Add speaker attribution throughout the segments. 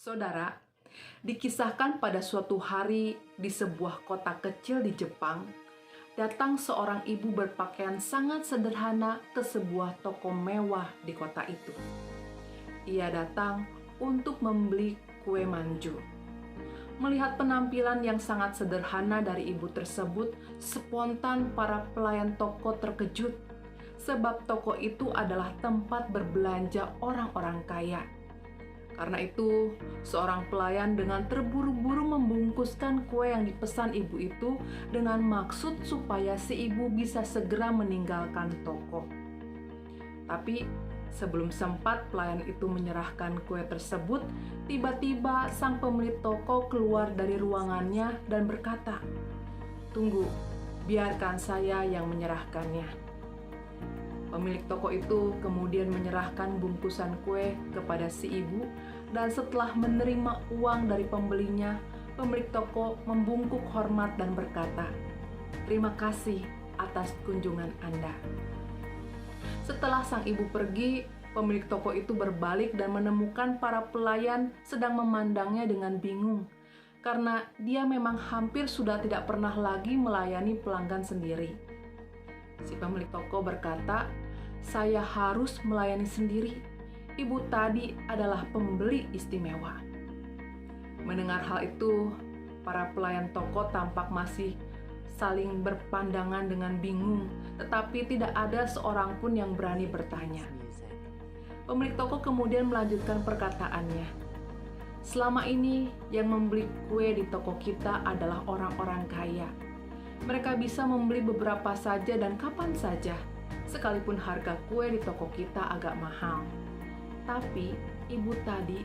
Speaker 1: Saudara, dikisahkan pada suatu hari di sebuah kota kecil di Jepang, datang seorang ibu berpakaian sangat sederhana ke sebuah toko mewah di kota itu. Ia datang untuk membeli kue manju. Melihat penampilan yang sangat sederhana dari ibu tersebut, spontan para pelayan toko terkejut, sebab toko itu adalah tempat berbelanja orang-orang kaya. Karena itu, seorang pelayan dengan terburu-buru membungkuskan kue yang dipesan ibu itu dengan maksud supaya si ibu bisa segera meninggalkan toko. Tapi sebelum sempat pelayan itu menyerahkan kue tersebut, tiba-tiba sang pemilik toko keluar dari ruangannya dan berkata, "Tunggu, biarkan saya yang menyerahkannya." Pemilik toko itu kemudian menyerahkan bungkusan kue kepada si ibu, dan setelah menerima uang dari pembelinya, pemilik toko membungkuk hormat dan berkata, "Terima kasih atas kunjungan Anda." Setelah sang ibu pergi, pemilik toko itu berbalik dan menemukan para pelayan sedang memandangnya dengan bingung, karena dia memang hampir sudah tidak pernah lagi melayani pelanggan sendiri. Si pemilik toko berkata, "Saya harus melayani sendiri. Ibu tadi adalah pembeli istimewa." Mendengar hal itu, para pelayan toko tampak masih saling berpandangan dengan bingung, tetapi tidak ada seorang pun yang berani bertanya. Pemilik toko kemudian melanjutkan perkataannya, "Selama ini yang membeli kue di toko kita adalah orang-orang kaya. Mereka bisa membeli beberapa saja dan kapan saja, sekalipun harga kue di toko kita agak mahal. Tapi ibu tadi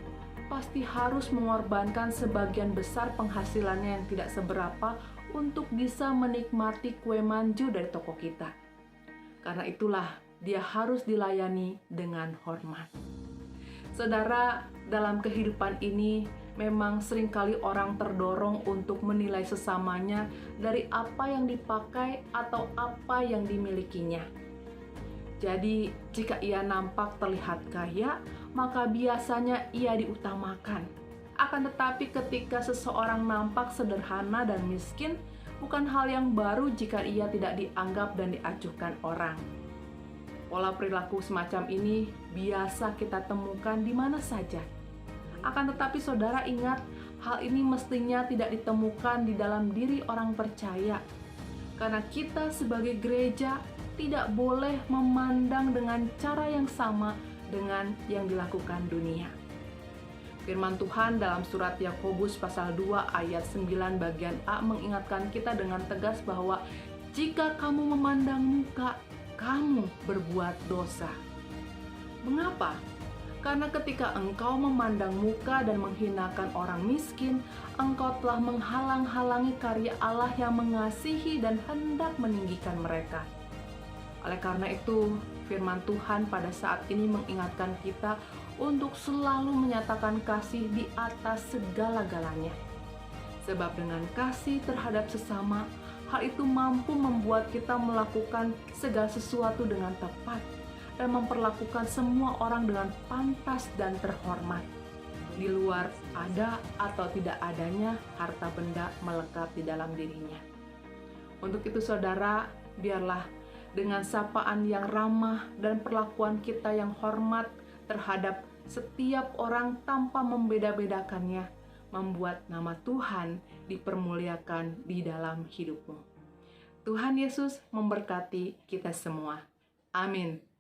Speaker 1: pasti harus mengorbankan sebagian besar penghasilannya yang tidak seberapa untuk bisa menikmati kue manju dari toko kita. Karena itulah dia harus dilayani dengan hormat." Saudara, dalam kehidupan ini memang seringkali orang terdorong untuk menilai sesamanya dari apa yang dipakai atau apa yang dimilikinya. Jadi, jika ia nampak terlihat kaya, maka biasanya ia diutamakan. Akan tetapi ketika seseorang nampak sederhana dan miskin, bukan hal yang baru jika ia tidak dianggap dan diacuhkan orang. Pola perilaku semacam ini biasa kita temukan di mana saja. Akan tetapi saudara ingat, hal ini mestinya tidak ditemukan di dalam diri orang percaya. Karena kita sebagai gereja tidak boleh memandang dengan cara yang sama dengan yang dilakukan dunia. Firman Tuhan dalam surat Yakobus pasal 2 ayat 9 bagian A mengingatkan kita dengan tegas bahwa jika kamu memandang muka, kamu berbuat dosa. Mengapa? Karena ketika engkau memandang muka dan menghinakan orang miskin, engkau telah menghalang-halangi karya Allah yang mengasihi dan hendak meninggikan mereka. Oleh karena itu, firman Tuhan pada saat ini mengingatkan kita untuk selalu menyatakan kasih di atas segala-galanya. Sebab dengan kasih terhadap sesama, hal itu mampu membuat kita melakukan segala sesuatu dengan tepat dan memperlakukan semua orang dengan pantas dan terhormat. Di luar ada atau tidak adanya harta benda melekat di dalam dirinya. Untuk itu saudara, biarlah dengan sapaan yang ramah dan perlakuan kita yang hormat terhadap setiap orang tanpa membeda-bedakannya, membuat nama Tuhan dipermuliakan di dalam hidupmu. Tuhan Yesus memberkati kita semua. Amin.